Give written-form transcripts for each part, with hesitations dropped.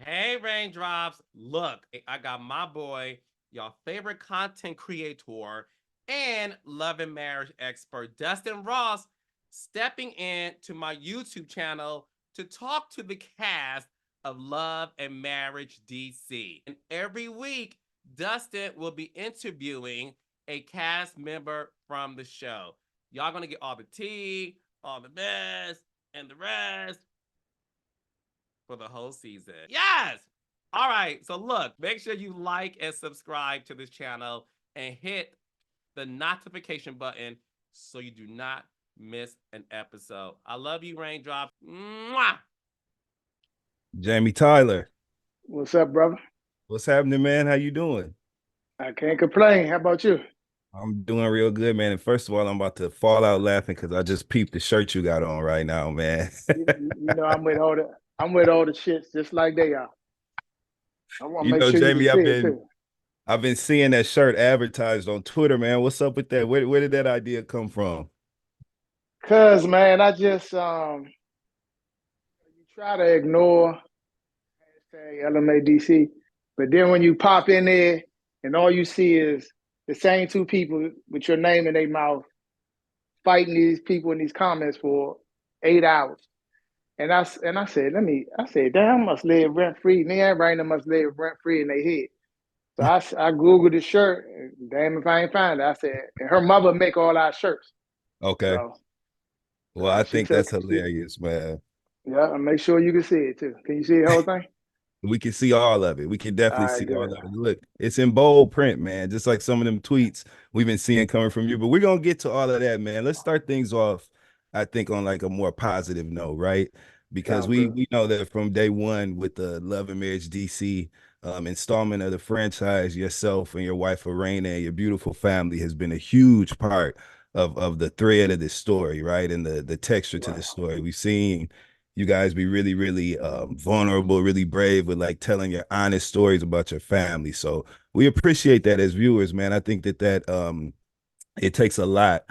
Hey, Raindrops. Look, I got my boy, your favorite content creator and love and marriage expert, Dustin Ross, stepping in to my YouTube channel to talk to the cast of Love and Marriage DC. And every week, Dustin will be interviewing a cast member from the show. Y'all gonna get all the tea, all the mess, and the rest for the whole season. Yes! All right, so look, make sure you like and subscribe to this channel and hit the notification button so you do not miss an episode. I love you, Raindrops. Mwah! Jamie Tyler, What's up, brother? what's happening, man? How you doing? I can't complain. How about you? I'm doing real good, man. And first of all, I'm about to fall out laughing because I just peeped the shirt you got on right now, man. You know I'm with all the shits just like they are. I want to You make know, sure you can Jamie, see I've it been too. I've been seeing that shirt advertised on Twitter, man. What's up with that? Where did that idea come from? Cause man, I just you try to ignore hashtag LMADC, but then when you pop in there and all you see is the same two people with your name in their mouth fighting these people in these comments for 8 hours. And I said, I said, damn, I must live rent free. Me and Raina must live rent free in their head. So I Googled the shirt. And damn if I ain't find it. I said, and her mother make all our shirts. Okay. So Well, I she think took that's she hilarious, man. yeah, and make sure you can see it too. Can you see the whole thing? We can see all of it. We can All definitely right, see all good. of it. Look, it's in bold print, man. Just like some of them tweets we've been seeing coming from you. But we're gonna get to all of that, man. Let's start things off, I think, on like a more positive note, right? Because Sounds we good. we know that from day one with the Love and Marriage DC installment of the franchise, yourself and your wife Arena and your beautiful family has been a huge part of the thread of this story, right? And the texture to Right. the story. We've seen you guys be really, really vulnerable, really brave with like telling your honest stories about your family. So we appreciate that as viewers, man. I think that it takes a lot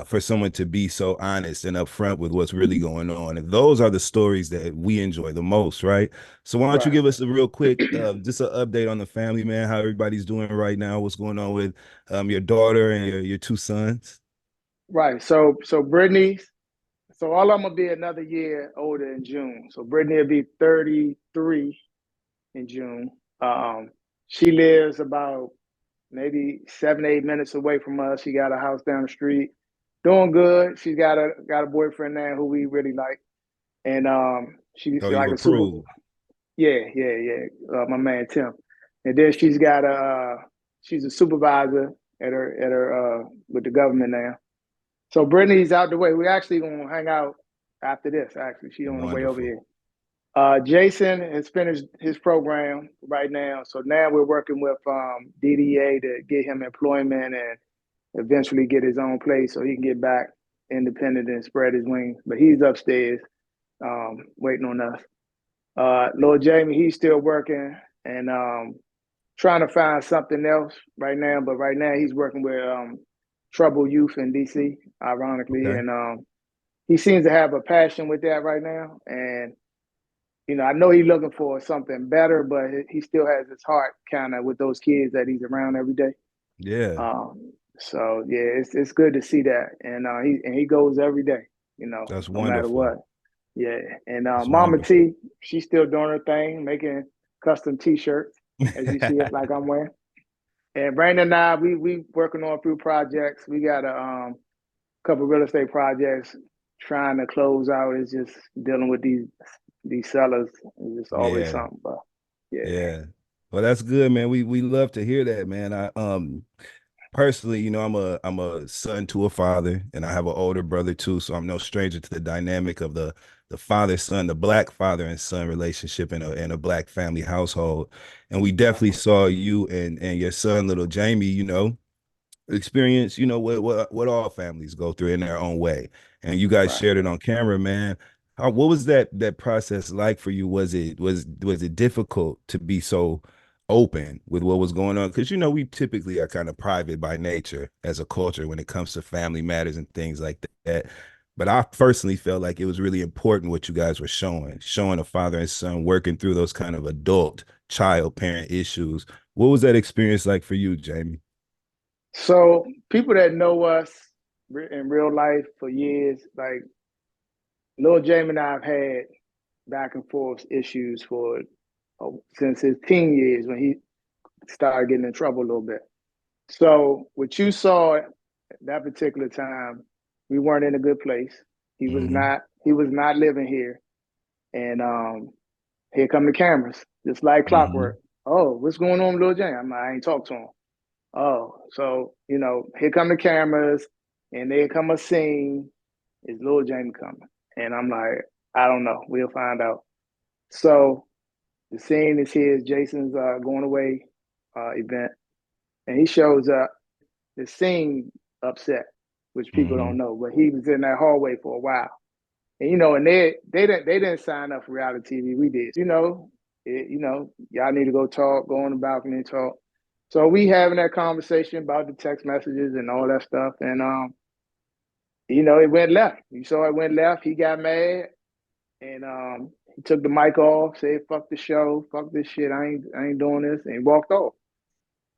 for someone to be so honest and upfront with what's really going on. And those are the stories that we enjoy the most, right? So why don't you Right. give us a real quick, just an update on the family, man, how everybody's doing right now, what's going on with your daughter and your two sons? Right. So Brittany, so all I'm gonna be another year older in June. So Brittany will be 33 in June. Um, she lives about maybe 7, 8 minutes away from us. She got a house down the street, doing good. She's got a boyfriend now who we really like, and she's Oh, you've like a super. approved. Yeah. My man Tim, and then she's a supervisor at her with the government now. So Brittany's out the way. We actually gonna hang out after this. Actually, she's on the way over Wonderful. here. Jason has finished his program right now, so now we're working with DDA to get him employment and eventually get his own place so he can get back independent and spread his wings. But he's upstairs waiting on us. Lord Jamie, he's still working and trying to find something else right now. But right now he's working with troubled youth in DC, ironically, Okay. and he seems to have a passion with that right now. And I know he's looking for something better, but he still has his heart kind of with those kids that he's around every day. Yeah, So yeah, it's good to see that, and he goes every day, that's no matter wonderful. what. Yeah, and That's Mama wonderful. T, she's still doing her thing, making custom T-shirts, as you see it, like I'm wearing. And Brandon and I, we working on a few projects. We got a couple real estate projects trying to close out. It's just dealing with these sellers. It's just always Yeah, something, but yeah, yeah. Well, that's good, man. We love to hear that, man. I personally, I'm a son to a father, and I have an older brother too, so I'm no stranger to the dynamic of the father son, the black father and son relationship in a black family household. And we right, definitely saw you and your son, little Jamie, experience, what all families go through in their own way. And you guys right. shared it on camera, man. What was that process like for you? Was it difficult to be so open with what was going on? Because we typically are kind of private by nature as a culture when it comes to family matters and things like that. But I personally felt like it was really important what you guys were showing a father and son working through those kind of adult child parent issues. What was that experience like for you, Jamie? So people that know us in real life for years, like Lil Jamie and I have had back and forth issues for since his teen years when he started getting in trouble a little bit. So what you saw at that particular time, we weren't in a good place. He was Mm-hmm. not. He was not living here, and here come the cameras, just like Mm-hmm. clockwork. Oh, what's going on, Lil Jamie? I ain't talked to him. Oh, so here come the cameras, and there come a scene. Is Lil Jamie coming? And I'm like, I don't know. We'll find out. So the scene is here. Jason's going away event, and he shows up. The scene upset, which people Mm-hmm. don't know, but he was in that hallway for a while. And and they didn't sign up for reality TV. We did. Y'all need to go talk, go on the balcony and talk. So we having that conversation about the text messages and all that stuff, and it went left. You saw it went left. He got mad, and he took the mic off, said, "Fuck the show, fuck this shit. I ain't doing this," and he walked off.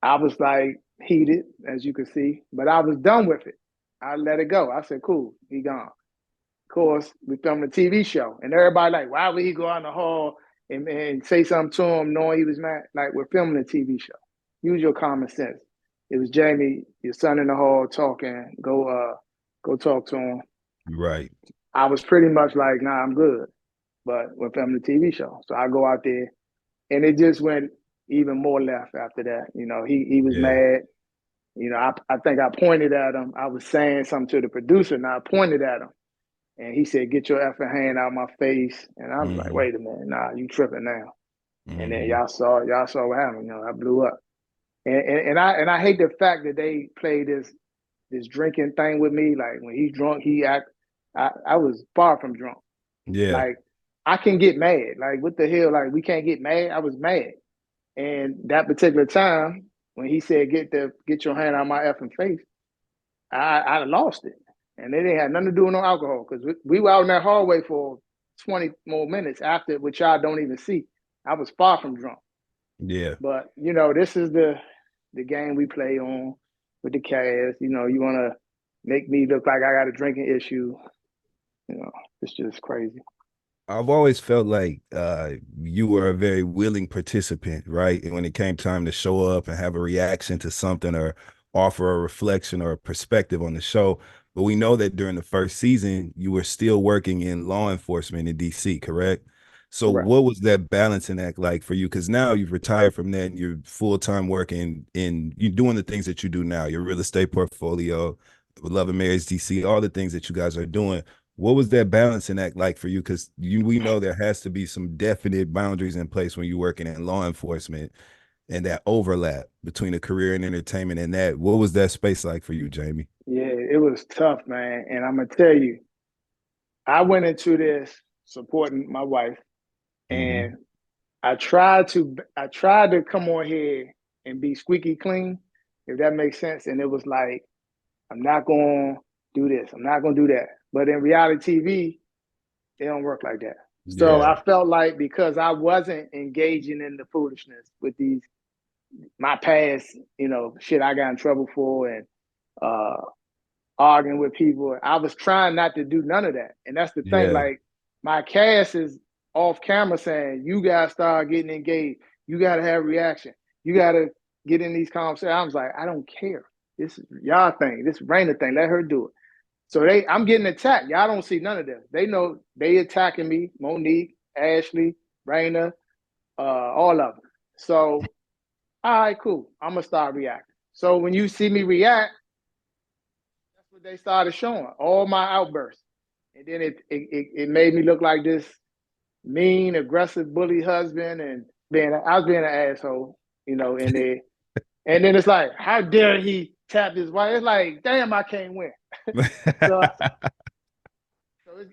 I was like heated, as you can see, but I was done with it. I let it go. I said, "Cool, he gone." Of course, we filmed a TV show, and everybody like, "Why would he go out in the hall and say something to him, knowing he was mad?" Like, we're filming a TV show. Use your common sense. It was Jamie, your son in the hall talking. Go talk to him. Right. I was pretty much like, "Nah, I'm good," but we're filming a TV show, so I go out there, and it just went even more left after that. He was Yeah. mad. I think I pointed at him. I was saying something to the producer, and I pointed at him. And he said, "Get your effing hand out of my face." And I was like, Mm-hmm. "Wait a minute, nah, you tripping now." And then Mm-hmm. y'all saw what happened. I blew up. And I hate the fact that they play this drinking thing with me. Like when he's drunk, he act. I was far from drunk. Yeah. Like I can get mad. Like what the hell? Like we can't get mad. I was mad. And that particular time when he said, "Get your hand out of my effing face," I lost it. And it didn't have nothing to do with no alcohol because we were out in that hallway for 20 more minutes after, which y'all don't even see. I was far from drunk. Yeah. But, this is the game we play on with the cast. You want to make me look like I got a drinking issue. You know, it's just crazy. I've always felt like you were a very willing participant, right? And when it came time to show up and have a reaction to something or offer a reflection or a perspective on the show. But we know that during the first season, you were still working in law enforcement in DC, correct? So Correct. what was that balancing act like for you? Because now you've retired from that and you're full-time working in you doing the things that you do now, your real estate portfolio, Love and Marriage DC, all the things that you guys are doing. What was that balancing act like for you? Because we know there has to be some definite boundaries in place when you're working in law enforcement and that overlap between a career and entertainment and that. What was that space like for you, Jamie? Yeah, it was tough, man. And I'm going to tell you, I went into this supporting my wife, Mm-hmm. and I tried to come on here and be squeaky clean, if that makes sense. And it was like, I'm not gonna do this, I'm not gonna do that. But in reality TV, it don't work like that. So Yeah. I felt like because I wasn't engaging in the foolishness with my past, shit I got in trouble for and uh arguing with people. I was trying not to do none of that. And that's the thing, Yeah. like my cast is off camera saying, "You gotta start getting engaged. You gotta have reaction. You gotta get in these conversations." I was like, I don't care. This is y'all thing. This Raina thing. Let her do it. So I'm getting attacked. Y'all don't see none of this. They know they attacking me, Monique, Ashley, Raina, all of them. So, all right, cool. I'm gonna start reacting. So when you see me react, that's what they started showing, all my outbursts. And then it made me look like this mean, aggressive, bully husband, and I was being an asshole, in there. And then it's like, how dare he tap his wife? It's like, damn, I can't win. So,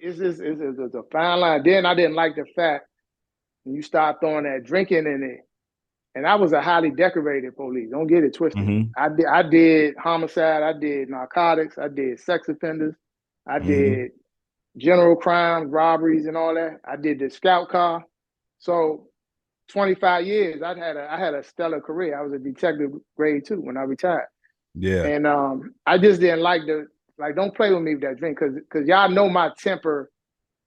it's a fine line. Then I didn't like the fact when you start throwing that drinking in it. And I was a highly decorated police. Don't get it twisted. Mm-hmm. I did homicide. I did narcotics. I did sex offenders. I Mm-hmm. did general crimes, robberies, and all that. I did the scout car. So 25 years, I had a stellar career. I was a detective grade 2 when I retired. Yeah. And I just didn't like don't play with me with that drink because y'all know my temper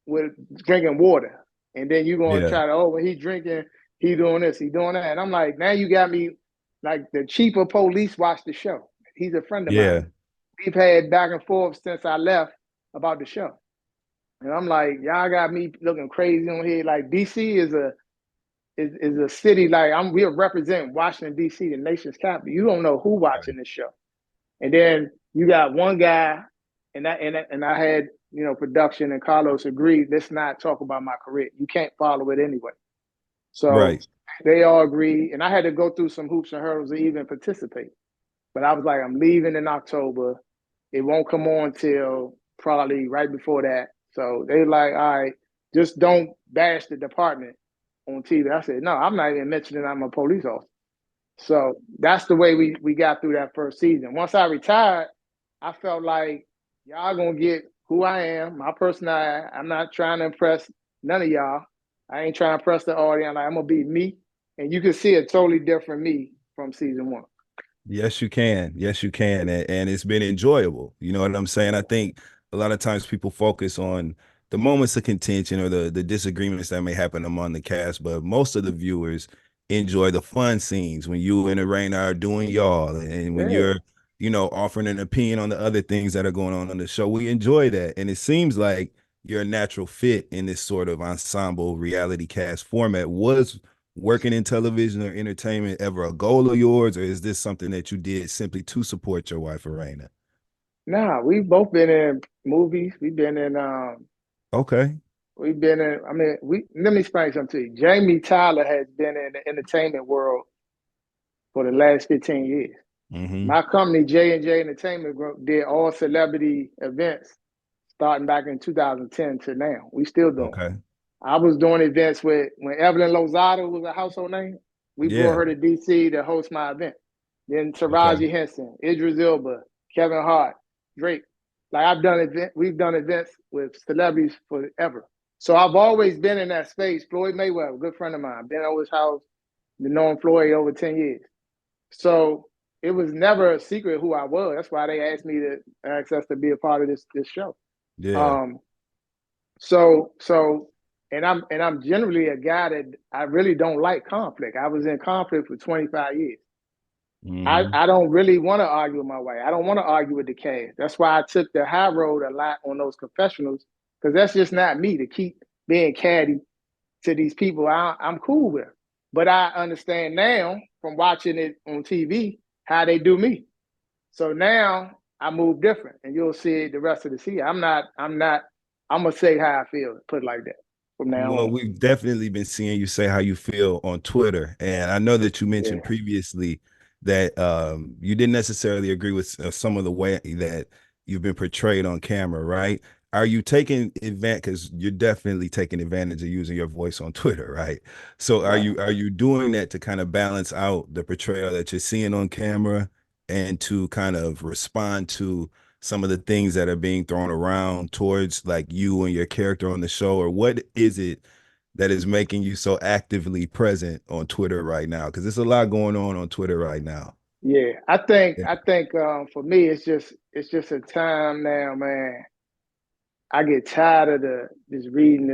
with drinking water. And then you're gonna Yeah. try to, when he drinking, he doing this, he doing that. And I'm like, now you got me like the chief of police watched the show. He's a friend of mine. Yeah. We've had back and forth since I left about the show. And I'm like, y'all got me looking crazy on here. Like DC is a city, like we're representing Washington, DC, the nation's capital. You don't know who watching this show. And then you got one guy, and I had, production, and Carlos agreed, let's not talk about my career. You can't follow it anyway. So Right. they all agreed, and I had to go through some hoops and hurdles to even participate. But I was like, I'm leaving in October. It won't come on till probably right before that. So they were like, all right, just don't bash the department on TV. I said, no, I'm not even mentioning I'm a police officer. So that's the way we got through that first season. Once I retired, I felt like y'all gonna get who I am, my personality. I'm not trying to impress none of y'all. I ain't trying to impress the audience. Like, I'm gonna be me, and you can see a totally different me from season 1. Yes, you can. Yes, you can. And it's been enjoyable. You know what I'm saying? I think a lot of times people focus on the moments of contention or the disagreements that may happen among the cast, but most of the viewers enjoy the fun scenes when you and Raina are doing y'all and when Yeah. you're, offering an opinion on the other things that are going on the show. We enjoy that. And it seems like you're a natural fit in this sort of ensemble reality cast format. Was working in television or entertainment ever a goal of yours, or is this something that you did simply to support your wife, Arena? Nah, we've both been in movies. We've been in Okay. let me explain something to you. Jamie Tyler has been in the entertainment world for the last 15 years. Mm-hmm. My company, J&J Entertainment Group, did all celebrity events starting back in 2010 to now. We still doing. Okay. I was doing events when Evelyn Lozada was a household name. We brought Yeah. her to DC to host my event. Then Okay. Taraji Henson, Idris Elba, Kevin Hart, Drake. Like we've done events with celebrities forever. So I've always been in that space. Floyd Mayweather, a good friend of mine, been over his house, been knowing Floyd over 10 years. So it was never a secret who I was. That's why they asked me to ask us to be a part of this show. Yeah. Um, so and I'm generally a guy that I really don't like conflict. I was in conflict for 25 years. Mm-hmm. I don't really want to argue with my wife. I don't want to argue with the cast. That's why I took the high road a lot on those confessionals, because that's just not me to keep being catty to these people I'm cool with. But I understand now from watching it on TV how they do me. So now I move different, and you'll see it the rest of the season. I'm gonna say how I feel, put it like that from now Well, on. we've definitely been seeing you say how you feel on Twitter. And I know that you mentioned Yeah. previously that you didn't necessarily agree with some of the way that you've been portrayed on camera, right? Are you taking advantage, because you're definitely taking advantage of using your voice on Twitter, right? So are Right. you doing that to kind of balance out the portrayal that you're seeing on camera and to kind of respond to some of the things that are being thrown around towards like you and your character on the show? Or what is it that is making you so actively present on Twitter right now? Because there's a lot going on Twitter right now. Yeah. I think Yeah. for me it's just a time now, man. I get tired of just reading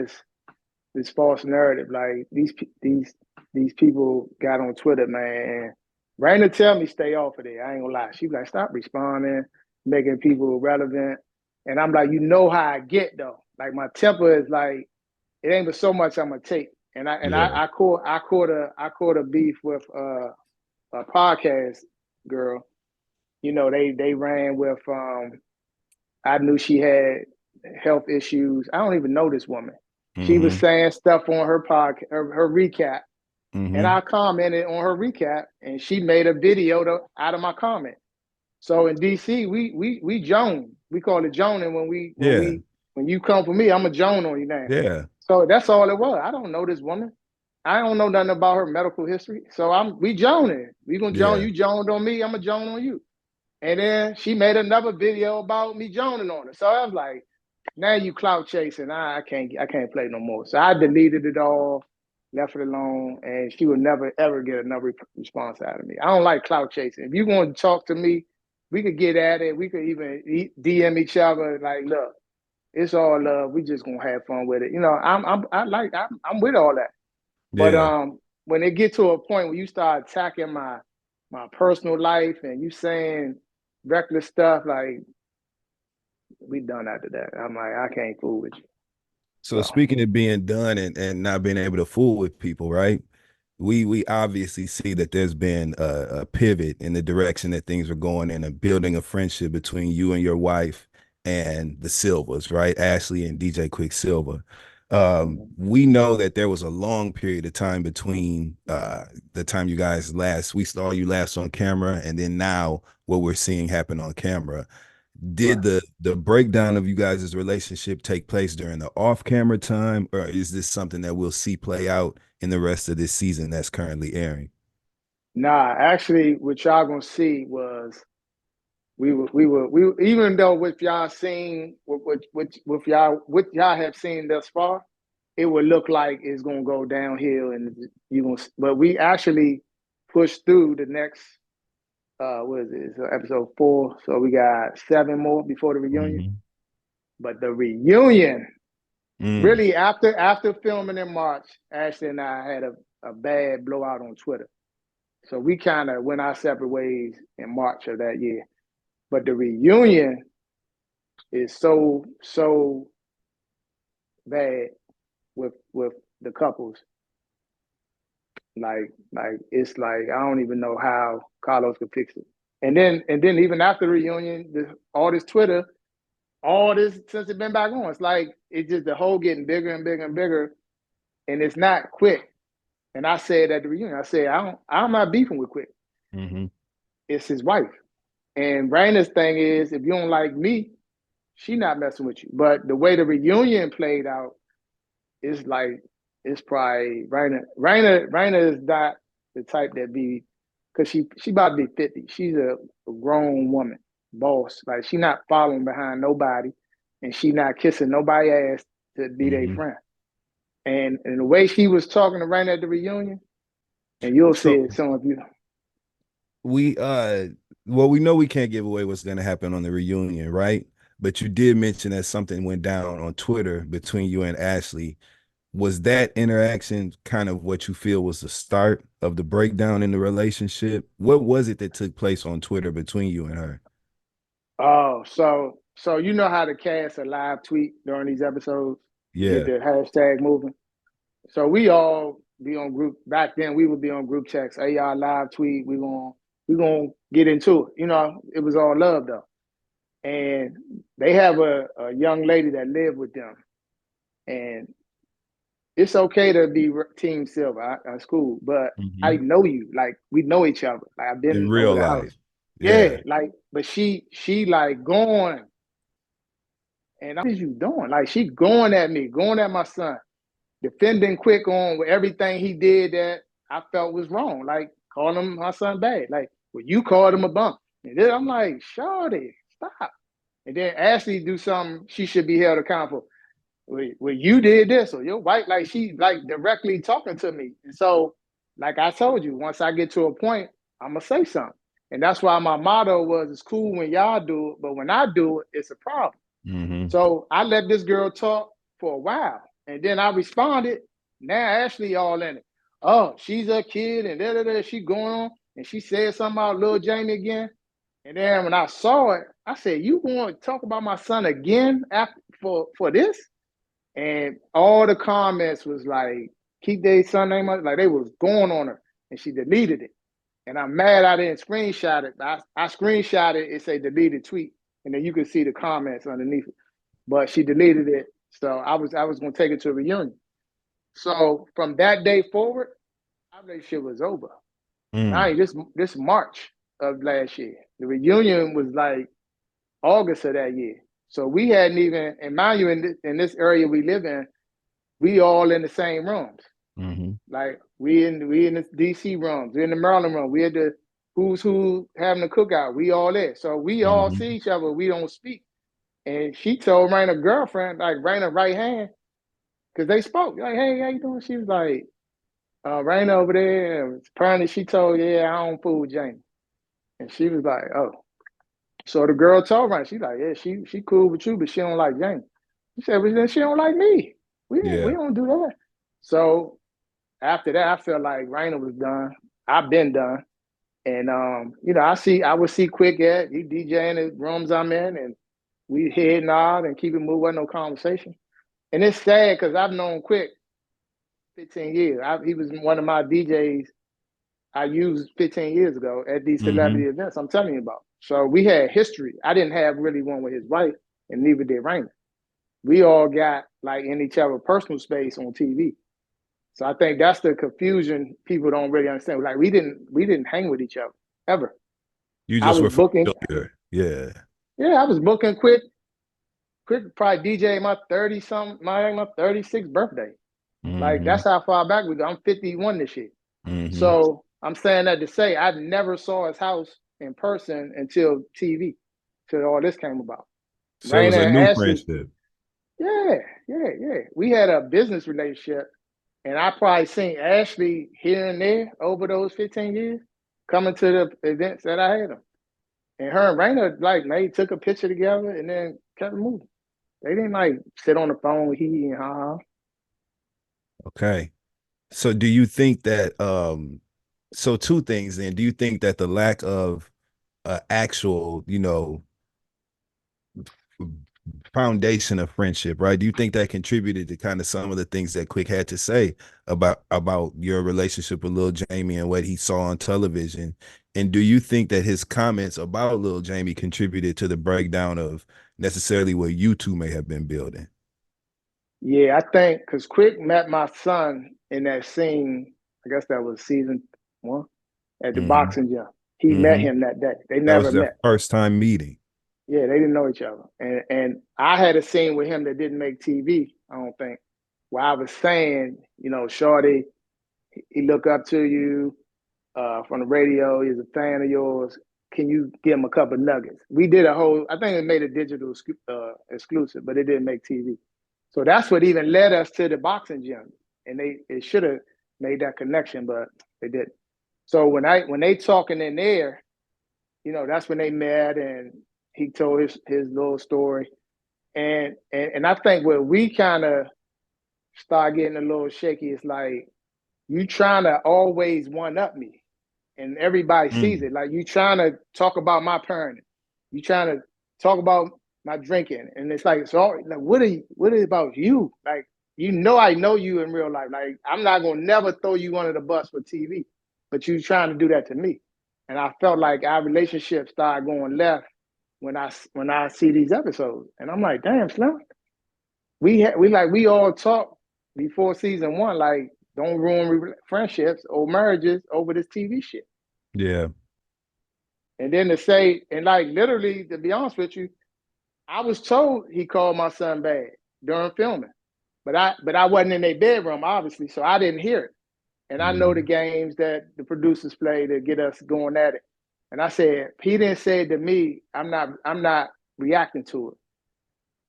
this false narrative. Like these people got on Twitter, man. Raina tell me stay off of there. I ain't gonna lie. She be like, stop responding, making people relevant. And I'm like, how I get though. Like my temper is like, it ain't but so much I'm gonna take. And Yeah. I caught a beef with a podcast girl. They ran with I knew she had health issues. I don't even know this woman. She was Mm-hmm. saying stuff on her podcast, her recap, and Mm-hmm. I commented on her recap, and she made a video out of my comment. So in DC, we Joan. We call it Joning Yeah. when you come for me, I'm a Joan on you now. Yeah. So that's all it was. I don't know this woman. I don't know nothing about her medical history. So we Joning. We gonna Joan. Yeah. You Joaned on me, I'm a Joan on you. And then she made another video about me joning on her. So I was like, now you clout chasing. I can't play no more. So I deleted it all, left it alone, and she would never ever get another response out of me. I don't like clout chasing. If you want to talk to me, we could get at it. We could even DM each other. Like, look, it's all love. We just gonna have fun with it. You know, I'm with all that. But Yeah. when it get to a point where you start attacking my personal life and you saying reckless stuff, like we done after that. I'm like, I can't fool with you. So So speaking of being done and not being able to fool with people, right? We obviously see that there's been a pivot in the direction that things are going in, and building a friendship between you and your wife and the Silvers, right? Ashley and DJ Quicksilver. We know that there was a long period of time between the time you guys we saw you last on camera, and then now what we're seeing happen on camera. Did right. the breakdown of you guys' relationship take place during the off-camera time, or is this something that we'll see play out in the rest of this season that's currently airing? Nah, actually, what y'all gonna see was we even though what y'all seen what y'all have seen thus far, it would look like it's gonna go downhill and you gonna. But we actually pushed through the next. What is it? So episode 4. So we got 7 more before the reunion. Mhm. But the reunion, Mm. really, after filming in March, Ashley and I had a bad blowout on Twitter. So we kind of went our separate ways in March of that year. But the reunion is so bad with the couples. Like it's like I don't even know how Carlos could fix it. And then even after the reunion, all this Twitter, all this since it's been back on, it's like it's just the hole getting bigger and bigger and bigger, and it's not Quick. And I said at the reunion, I said I'm not beefing with Quick. Mm-hmm. It's his wife. And Raina's thing is, if you don't like me, she not messing with you. But the way the reunion played out, it's like it's probably Raina. Raina is not the type that be because she about to be 50. She's a grown woman, boss. Like she not following behind nobody, and she not kissing nobody ass to be their Mm-hmm. friend. And the way she was talking to Raina at the reunion, and you'll see So it. Some of you, we well, we know we can't give away what's going to happen on the reunion, right? But you did mention that something went down on Twitter between you and Ashley. Was that interaction kind of what you feel was the start of the breakdown in the relationship? What was it that took place on Twitter between you and her? oh, so you know how to cast a live tweet during these episodes to get Yeah. the hashtag moving. So we all be on group back then. We would be on group checks. Hey, y'all live tweet. We gonna get into it. You know, it was all love though. And they have a young lady that lived with them, and it's okay to be Team Silver at school, but I Mm-hmm. know you. Like we know each other. Like I've In been over real the house. life. Yeah, Yeah. like, but she like going, and what is you doing? Like she going at me, going at my son, defending Quick on with everything he did that I felt was wrong. Like calling him my son bad. Like, well, you called him a bum. And then I'm like, Shawty, stop. And then Ashley do something she should be held accountable. Well, you did this, or your wife, like she like directly talking to me. And so, like I told you, once I get to a point, I'm gonna say something. And that's why my motto was it's cool when y'all do it, but when I do it, it's a problem. Mm-hmm. So I let this girl talk for a while. And then I responded. Now Ashley all in it. Oh, she's a kid and da. She going on. And she said something about little Jamie again. And then when I saw it, I said, you want to talk about my son again after for this? And all the comments was like, keep their son name up. Like they was going on her. And she deleted it. And I'm mad I didn't screenshot it. I screenshot it. It say deleted tweet. And then you can see the comments underneath it, but she deleted it. So I was gonna take it to a reunion. So from that day forward, our relationship was over. Mm. Now this March of last year. The reunion was like August of that year. So we hadn't even, and mind you, in this area we live in, we all in the same rooms. Mm-hmm. Like we in the DC rooms, we in the Maryland room, we had the who's who having a cookout. We all there. So we all Mm-hmm. see each other. We don't speak. And she told Raina's girlfriend, like Raina's right hand, because they spoke. Like, hey, how you doing? She was like, Raina over there. And apparently she told, yeah, I don't fool with Jamie. And she was like, oh. So the girl told Raina, she's like, yeah, she cool with you, but she don't like Jamie. She said, well, then she don't like me. We Yeah. don't do that. So after that, I felt like Raina was done. I've been done. And I would see Quick at he DJing the rooms I'm in, and we head nod and keep it moving, wasn't no conversation. And it's sad because I've known Quick 15 years. He was one of my DJs I used 15 years ago at these celebrity events I'm telling you about. So we had history. I didn't have really one with his wife, and neither did Raymond. We all got like in each other's personal space on TV. So I think that's the confusion people don't really understand. Like we didn't hang with each other ever. You I just was were booking. familiar. Yeah. Yeah, I was booking Quick probably DJ my 36th birthday. Like that's how far back we go. I'm 51 this year. So I'm saying that to say I never saw his house in person until TV, till all this came about. So it was Raina a and new Ashley, friendship. yeah. We had a business relationship, and I probably seen Ashley here and there over those 15 years, coming to the events that I had them. And her and Raina, like, they took a picture together and then kept it moving. They didn't like sit on the phone, he and ha. Okay. So do you think that so two things then. Do you think that the lack of actual, foundation of friendship, right? Do you think that contributed to kind of some of the things that Quick had to say about your relationship with Lil Jamie and what he saw on television? And do you think that his comments about Lil Jamie contributed to the breakdown of necessarily what you two may have been building? Yeah, I think because Quick met my son in that scene, I guess that was season 1 at the boxing gym. He met him that day. They That never was their met. first time meeting. Yeah, they didn't know each other. And I had a scene with him that didn't make TV, I don't think, where I was saying, Shorty, he look up to you from the radio. He's a fan of yours. Can you give him a couple nuggets? We did I think it made a digital exclusive, but it didn't make TV. So that's what even led us to the boxing gym. And it should have made that connection, but they didn't. So when they talking in there, that's when they met and he told his little story. And I think where we kind of start getting a little shaky is like, you trying to always one up me. And everybody sees it. Like, you trying to talk about my parenting. You trying to talk about my drinking. And it's like, so like, what is about you? Like, I know you in real life. Like, I'm not gonna never throw you under the bus for TV, but you trying to do that to me. And I felt like our relationship started going left when I see these episodes. And I'm like, damn, Slim. We all talk before season 1, like, don't ruin friendships or marriages over this TV shit. Yeah. And then to say, and like literally, to be honest with you, I was told he called my son bad during filming, but I wasn't in their bedroom, obviously, so I didn't hear it. And I know the games that the producers play to get us going at it. And I said, he didn't say it to me. I'm not reacting to it.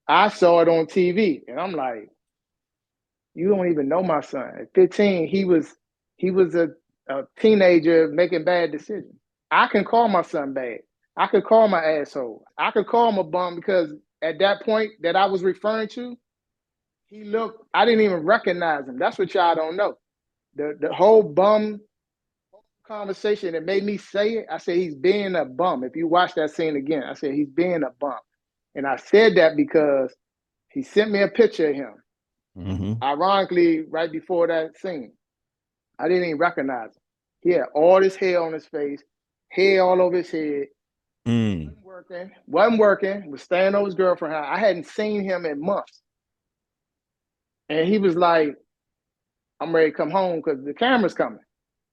I saw it on TV, and I'm like, you don't even know my son. At 15, he was a teenager making bad decisions. I can call my son bad. I could call him an asshole. I could call him a bum because at that point that I was referring to, I didn't even recognize him. That's what y'all don't know. The whole bum conversation that made me say it, I said, he's being a bum. If you watch that scene again, I said, he's being a bum. And I said that because he sent me a picture of him. Ironically, right before that scene, I didn't even recognize him. He had all this hair on his face, hair all over his head. Wasn't working, was staying over his girlfriend house. I hadn't seen him in months. And he was like, I'm ready to come home because the camera's coming.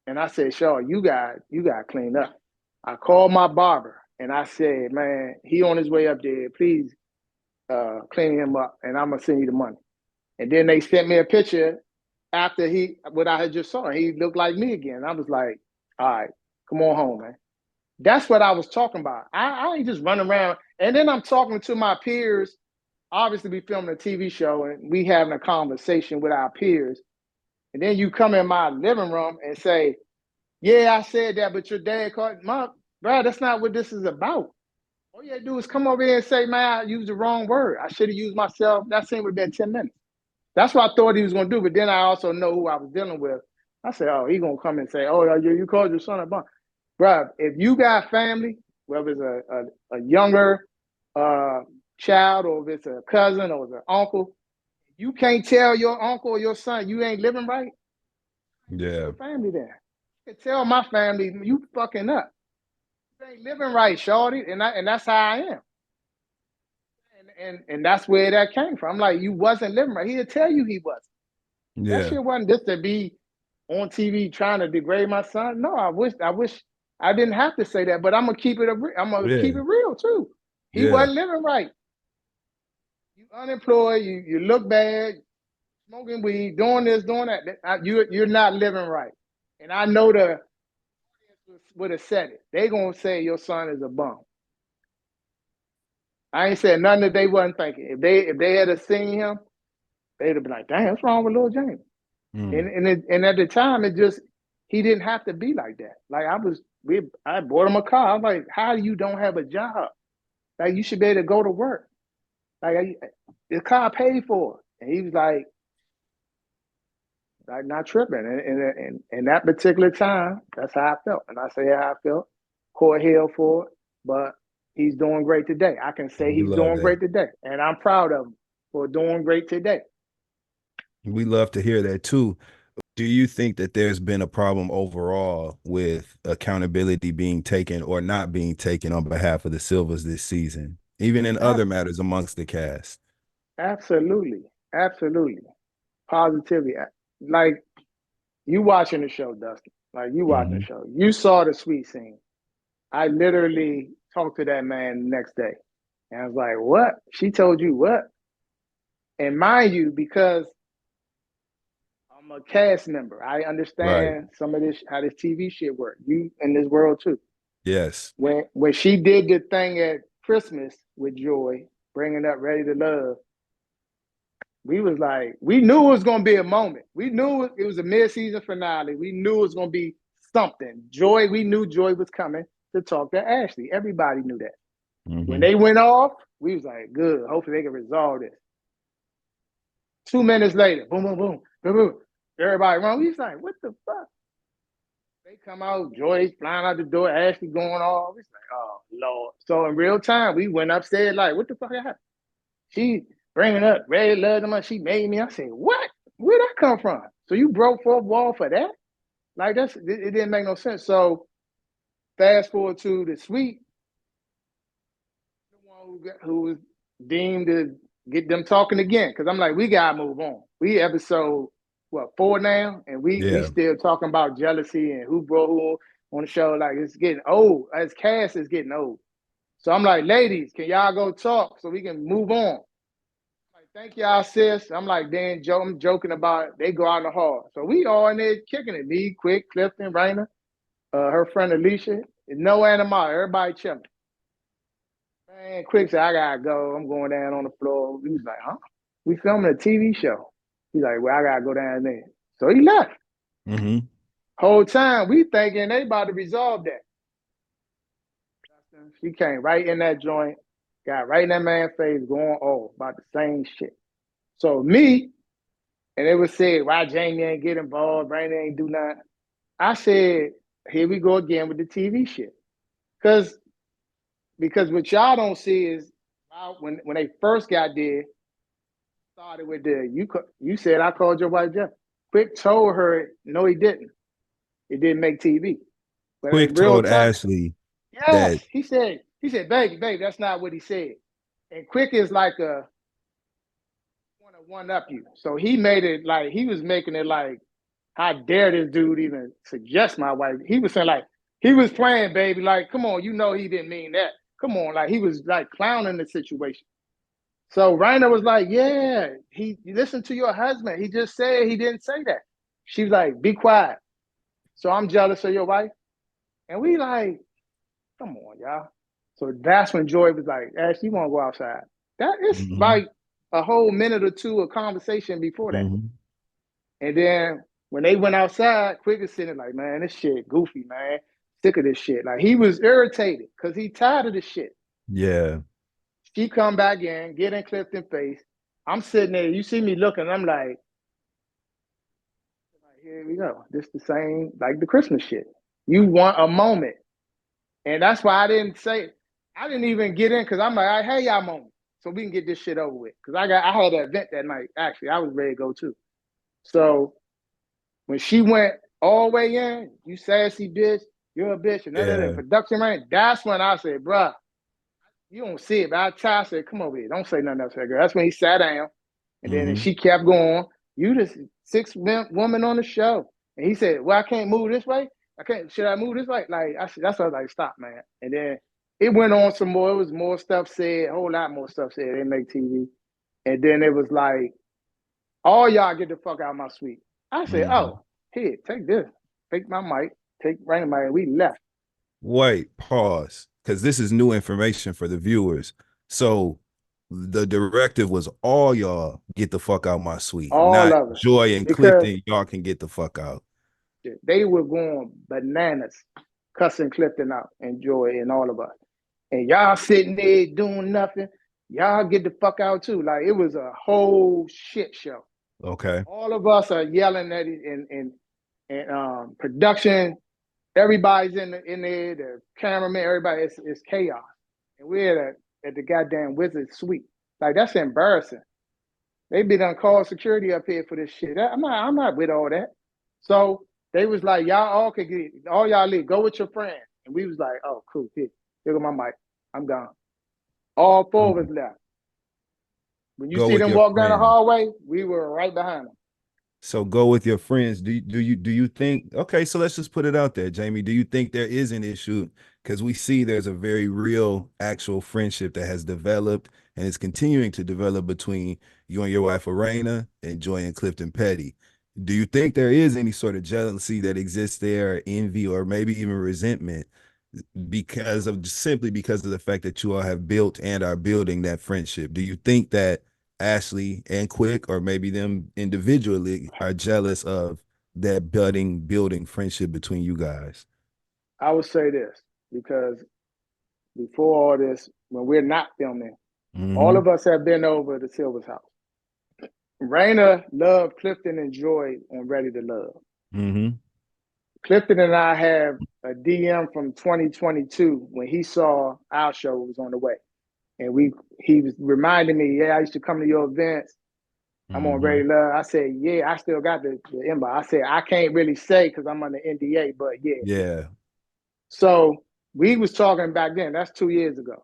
And I said, Shaw, you got cleaned up. I called my barber and I said, man, he on his way up there. Please clean him up and I'm going to send you the money. And then they sent me a picture after what I had just saw. He looked like me again. I was like, all right, come on home, man. That's what I was talking about. I ain't just running around. And then I'm talking to my peers. Obviously, we filming a TV show and we having a conversation with our peers. And then you come in my living room and say, yeah, I said that, but your dad called. Bro, that's not what this is about. All you had to do is come over here and say, man, I used the wrong word. I should have used myself. That scene would have been 10 minutes. That's what I thought he was going to do. But then I also know who I was dealing with. I said, oh, he going to come and say, oh, you called your son a bum. Bro, if you got family, whether it's a younger child or if it's a cousin or it's an uncle, you can't tell your uncle or your son you ain't living right. Yeah. Your family there. You can tell my family you fucking up. You ain't living right, shorty, and that's how I am. And that's where that came from. I'm like, you wasn't living right. He'll tell you he wasn't. Yeah. That shit wasn't just to be on TV trying to degrade my son. No, I wish I didn't have to say that, but I'm gonna keep it keep it real too. He wasn't living right. You unemployed, you look bad, smoking weed, doing this, doing that. You're not living right. And I know the audience would have said it. They gonna say your son is a bum. I ain't said nothing that they wasn't thinking. If they had seen him, they'd have been like, damn, what's wrong with Lil James? And at the time, he didn't have to be like that. Like I bought him a car. I'm like, how you don't have a job? Like you should be able to go to work. Like the car paid for. And he was like not tripping. And that particular time, that's how I felt. And I say how I felt. Caught hell for it, but he's doing great today. I can say he's doing great today. And I'm proud of him for doing great today. We love to hear that too. Do you think that there's been a problem overall with accountability being taken or not being taken on behalf of the Silvers this season, even in other matters amongst the cast? Absolutely. Positivity. Like you watching the show, Dustin. Like you watching the show. You saw the sweet scene. I literally talked to that man the next day. And I was like, what? She told you what? And mind you, because I'm a cast member, I understand some of this, how this TV shit works. You in this world too. Yes. When she did the thing at Christmas with Joy, bringing up Ready to Love, we was like, we knew it was going to be a moment. We knew it was a mid-season finale. We knew it was going to be something. We knew Joy was coming to talk to Ashley. Everybody knew that. When they went off, we was like, good. Hopefully they can resolve this. 2 minutes later, boom, boom, boom, boom, boom. Everybody run. We was like, what the fuck? They come out, Joy's flying out the door, Ashley going off. It's like, oh, Lord. So in real time, we went upstairs like, what the fuck happened? She bringing up Red Love, she made me. I said, what? Where'd that come from? So you broke fourth wall for that? Like it didn't make no sense. So fast forward to the suite, the one who was deemed to get them talking again. Cause I'm like, we gotta move on. We episode 4 now, and we still talking about jealousy and who broke who on the show. Like it's getting old. As cast is getting old. So I'm like, ladies, can y'all go talk so we can move on? Thank y'all, sis. I'm like, I'm joking about it. They go out in the hall. So we all in there kicking it. Me, Quick, Clifton, Raina, her friend Alicia. No animal. Everybody chilling. Man, Quick said, I gotta go. I'm going down on the floor. He was like, huh? We filming a TV show. He's like, well, I gotta go down there. So he left. Whole time we thinking they about to resolve that. She came right in that joint. Got right in that man's face going off about the same shit. So me, and it was said, why Jamie ain't get involved, Brandon ain't do nothing. I said, here we go again with the TV shit. Because what y'all don't see is when they first got there, started with you said I called your wife Jeff. Quick told her, no, he didn't. It didn't make TV. But Quick told Ashley. Yes, he said, baby, that's not what he said. And Quick is like want to one up you. So he made it like, he was making it like, how dare this dude even suggest my wife? He was saying like, he was playing, baby, like, come on, he didn't mean that. Come on, like he was like clowning the situation. So Raina was like, yeah, he listened to your husband. He just said he didn't say that. She was like, be quiet. So I'm jealous of your wife. And we like, Come on, y'all. So that's when Joy was like, Ash, you want to go outside? That is like a whole minute or two of conversation before that. And then when they went outside, Quick is sitting like, man, this shit goofy, man. Sick of this shit. Like he was irritated because he tired of this shit. Yeah. She come back in, get in Clifton face. I'm sitting there, you see me looking, I'm like, here we go. This the same, like the Christmas shit. You want a moment. And that's why I didn't even get in because I'm like, hey, y'all moment. So we can get this shit over with. Because I had an event that night. Actually, I was ready to go too. So when she went all the way in, you sassy bitch, you're a bitch, and then production ran, that's when I said, bruh, you don't see it. But I said, come over here. Don't say nothing else to that girl. That's when he sat down. And then she kept going. You the sixth woman on the show. And he said, well, I can't move this way. Should I move this way? Like, that's why I was like, stop, man. And then it went on some more. It was more stuff said, a whole lot more stuff said. They make TV. And then it was like, all y'all get the fuck out of my suite. I said, oh, here, take this. Take my mic. Take Raina mic. We left. Wait, pause. Because this is new information for the viewers. So the directive was all y'all get the fuck out my suite. All Not of it. Joy and Because Clifton, y'all can get the fuck out. they were going bananas, cussing Clifton out and Joy and all of us. And y'all sitting there doing nothing. Y'all get the fuck out too. Like it was a whole shit show. Okay. All of us are yelling at it and production. Everybody's in there, the cameraman, everybody, it's chaos. And we're at the goddamn Wizard suite. Like that's embarrassing. They be done called security up here for this shit. I'm not with all that. So they was like, y'all all could get all y'all leave. Go with your friend. And we was like, oh, cool. Here go my mic. I'm gone. All four of us left. When you Go see with them your walk down the friend. hallway, we were right behind them. So go with your friends. Do you think, okay, so let's just put it out there, Jamie. Do you think there is an issue? Because we see there's a very real actual friendship that has developed and is continuing to develop between you and your wife Arena and Joy and Clifton Petty. Do you think there is any sort of jealousy that exists there, or envy, or maybe even resentment simply because of the fact that you all have built and are building that friendship? Do you think that Ashley and Quick, or maybe them individually, are jealous of that building friendship between you guys? I would say this because before all this, when we're not filming, all of us have been over to Silver's house. Raina loved Clifton and Joy on Ready to Love. Clifton and I have a DM from 2022 when he saw our show was on the way. And he was reminding me, yeah, I used to come to your events. I'm on Ready to Love. I said, yeah, I still got the inbox. I said, I can't really say because I'm under NDA, but yeah. Yeah. So we was talking back then. That's 2 years ago.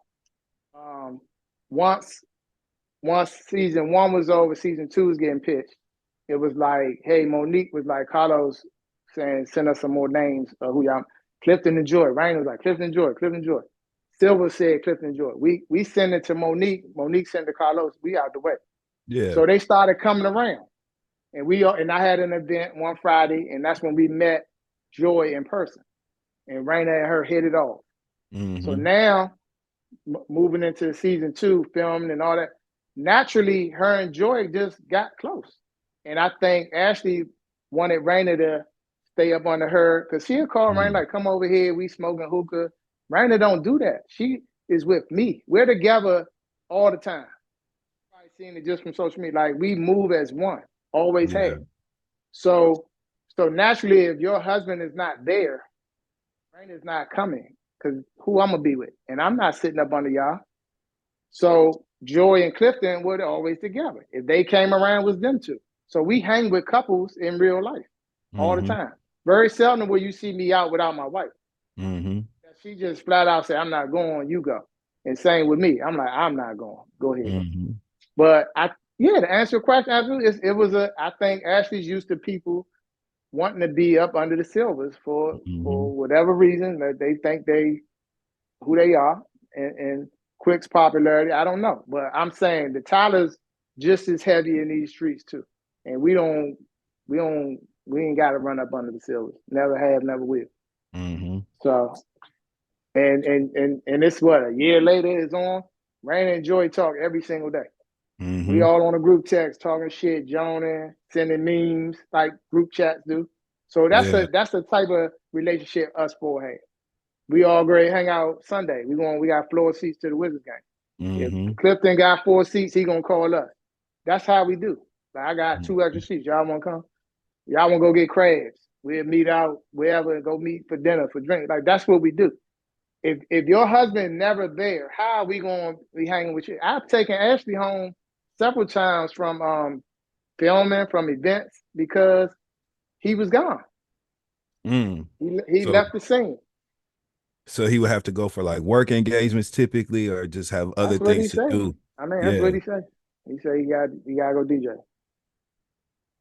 Once season one was over, season two was getting pitched. It was like, hey, Monique was like, Carlos saying, send us some more names of who y'all. Clifton and Joy. Ryan was like, Clifton and Joy, Clifton and Joy. Silver said Clifton and Joy. We send it to Monique. Monique sent it to Carlos. We out the way. Yeah. So they started coming around. And I had an event one Friday, and that's when we met Joy in person. And Raina and her hit it off. So now, moving into season two, filming and all that, naturally, her and Joy just got close. And I think Ashley wanted Raina to stay up under her because she'll call Raina like, come over here, we smoking hookah. Raina don't do that. She is with me. We're together all the time. I've seen it just from social media. Like we move as one, always have. So naturally, if your husband is not there, Raina's not coming because who I'm gonna be with, and I'm not sitting up under y'all. So Joy and Clifton were always together. If they came around, it was them two. So we hang with couples in real life all the time. Very seldom will you see me out without my wife. She just flat out said, I'm not going, you go. And same with me. I'm like, I'm not going. Go ahead. But to answer your question, absolutely, I think Ashley's used to people wanting to be up under the Silvers for whatever reason that they think who they are and Quick's popularity. I don't know, but I'm saying the Tyler's just as heavy in these streets too, and we ain't got to run up under the Silvers. Never have, never will. So And it's what, a year later it's on. Raina and Joy talk every single day. We Mm-hmm. all on a group text talking shit, joning, sending memes like group chats do. So that's Yeah. the type of relationship us four have. We all great hang out Sunday. We got floor seats to the Wizards game. If Mm-hmm. Clifton got 4 seats, he gonna call us. That's how we do. Like, I got 2 Mm-hmm. extra seats. Y'all wanna come? Y'all wanna go get crabs? We'll meet out wherever and go meet for dinner, for drink. Like, that's what we do. If your husband never there, how are we gonna be hanging with you? I've taken Ashley home several times from filming, from events, because he was gone. Mm. He So left the scene. so he would have to go for like work engagements typically, or just have other That's what he things to said. do. I mean, that's Yeah. what he said. He said he gotta go DJ.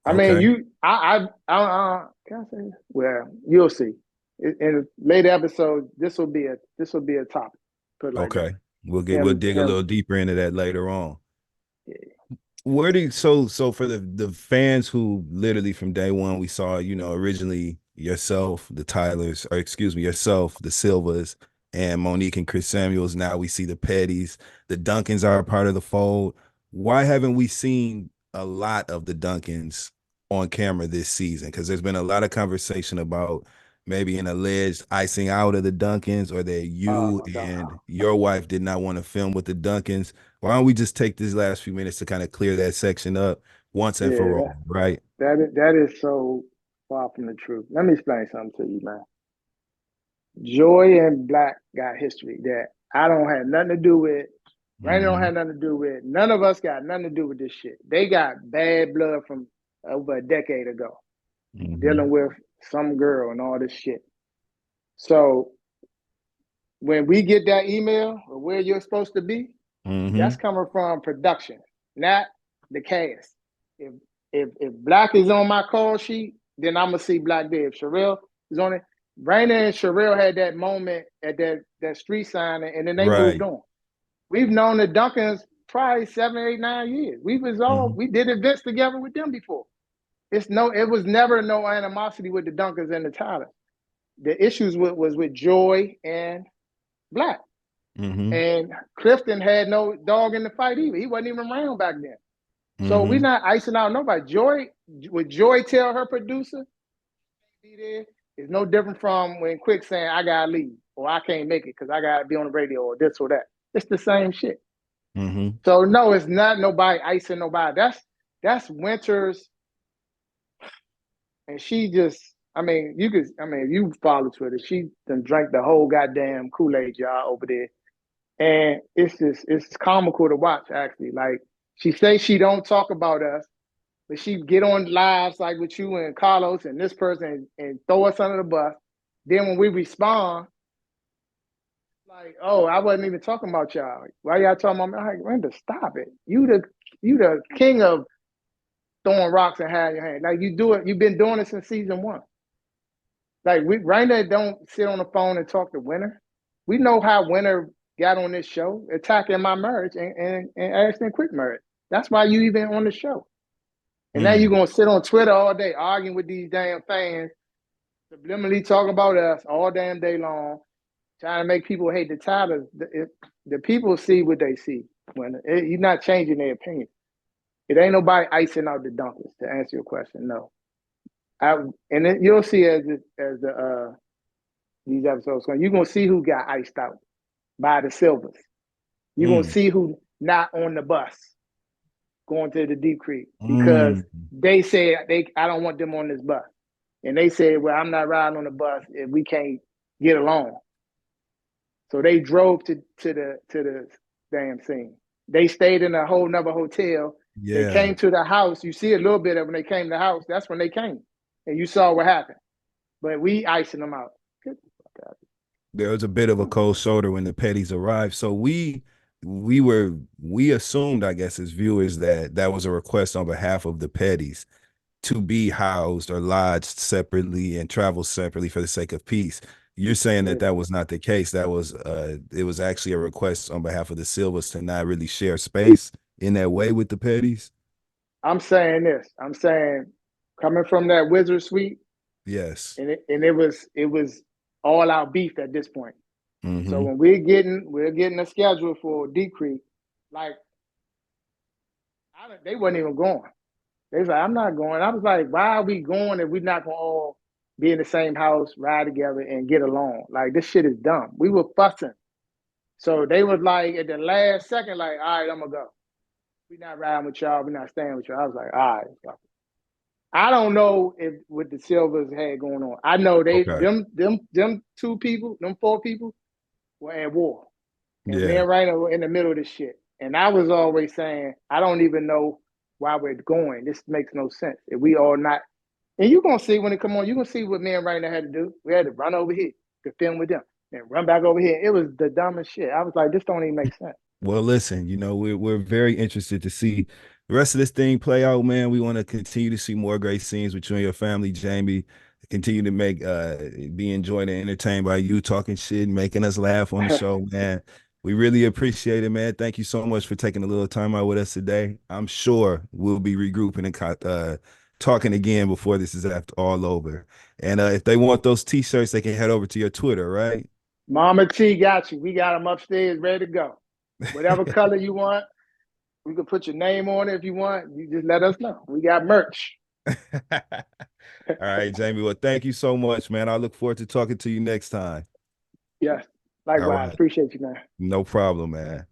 I mean, Okay. can I say this? Well, you'll see. In a later episode, this will be a topic. Put it like that. Okay. We'll dig a little deeper into that later on. Where do you, so for the fans who literally from day one we saw, originally yourself, the Tylers, or excuse me, yourself, the Silvas, and Monique and Chris Samuels. Now we see the Petties, the Duncans are a part of the fold. Why haven't we seen a lot of the Duncans on camera this season? Because there's been a lot of conversation about maybe an alleged icing out of the Duncans, or that Oh you my God. and your wife did not want to film with the Duncans. Why don't we just take these last few minutes to kind of clear that section up once and for Yeah, all, right? that is so far from the truth. Let me explain something to you, man. Joy and Black got history that I don't have nothing to do with. Randy don't Mm-hmm. have nothing to do with. None of us got nothing to do with this shit. They got bad blood from over a decade ago, Mm-hmm. dealing with some girl and all this shit. So when we get that email of where you're supposed to be, Mm-hmm. that's coming from production, not the cast. If if Black is on my call sheet, then I'm gonna see Black there. If Sherelle is on it, Raina and Sherelle had that moment at that street sign, and then they moved Right. on. We've known the Duncans probably 7, 8, 9 years. Mm-hmm. We did events together with them before. It was never no animosity with the Duncans and the Tylers. The issues was with Joy and Black. Mm-hmm. And Clifton had no dog in the fight either. He wasn't even around back then. So we're Mm-hmm. not icing out nobody. Would Joy tell her producer be there? It's no different from when Quick saying, I gotta leave, or I can't make it because I gotta be on the radio, or this or that. It's the same shit. Mm-hmm. So no, it's not nobody icing nobody. That's Winters, and she just, if you follow Twitter, she done drank the whole goddamn Kool-Aid jar over there. And it's comical to watch, actually. Like, she says she don't talk about us, but she get on lives like with you and Carlos and this person, and throw us under the bus. Then when we respond, like, oh, I wasn't even talking about y'all. Why y'all talking about me? I'm like, Brenda, stop it. You the king of throwing rocks and hiding your hand. Like, you do it. You've been doing it since season 1. Like, Raina don't sit on the phone and talk to Winter. We know how Winter got on this show, attacking my marriage and Ashton Quick marriage. That's why you even on the show. And now you're Mm. gonna sit on Twitter all day arguing with these damn fans, subliminally talking about us all damn day long, trying to make people hate the Tylers. The people see what they see. You're not changing their opinion. It ain't nobody icing out the Dunkers, to answer your question. No, you'll see as these episodes go, you're gonna see who got iced out by the Silvers. You're gonna Mm. see who not on the bus going to the Deep Creek because Mm. they said I don't want them on this bus. And they said, well, I'm not riding on the bus if we can't get along. So they drove to the damn scene. They stayed in a whole nother hotel. They Yeah. came to the house. You see a little bit of when they came to the house. That's when they came. And you saw what happened. But we icing them out. Get the fuck out. There was a bit of a cold shoulder when the Petties arrived. So we assumed, I guess, as viewers, that that was a request on behalf of the Petties to be housed or lodged separately and travel separately for the sake of peace. You're saying that that was not the case. That was it was actually a request on behalf of the Silvers to not really share space in that way with the Petties. I'm saying this. I'm saying coming from that Wizard suite, Yes. and it was all out beef at this point. So Mm-hmm. when we're getting a schedule for Decree, like they wasn't even going. They was like, I'm not going. I was like, why are we going if we're not gonna all be in the same house, ride together, and get along? Like this shit is dumb. We were fussing. So they was like at the last second, like, all right, I'm gonna go. We're not riding with y'all, we're not staying with y'all. I was like, all right. So I don't know if what the Silvers had going on. I know Okay. them two people, them four people were at war. And me Yeah. and Raina were in the middle of this shit. And I was always saying, I don't even know why we're going. This makes no sense. If we all not, and you're gonna see when it come on, you're gonna see what me and Raina had to do. We had to run over here to film with them and run back over here. It was the dumbest shit. I was like, this don't even make sense. Well, listen, we're very interested to see the rest of this thing play out, man. We want to continue to see more great scenes with you and your family, Jamie. Continue to make be enjoyed and entertained by you talking shit and making us laugh on the show, man. We really appreciate it, man. Thank you so much for taking a little time out with us today. I'm sure we'll be regrouping and talking again before this is after all over. And if they want those t-shirts, they can head over to your Twitter, right? Mama T got you. We got them upstairs ready to go. Whatever color you want, we can put your name on it if you want. You just let us know. We got merch. All right, Jamie. Well, thank you so much, man. I look forward to talking to you next time. Yes. All Likewise. right. Appreciate you, man. No problem, man.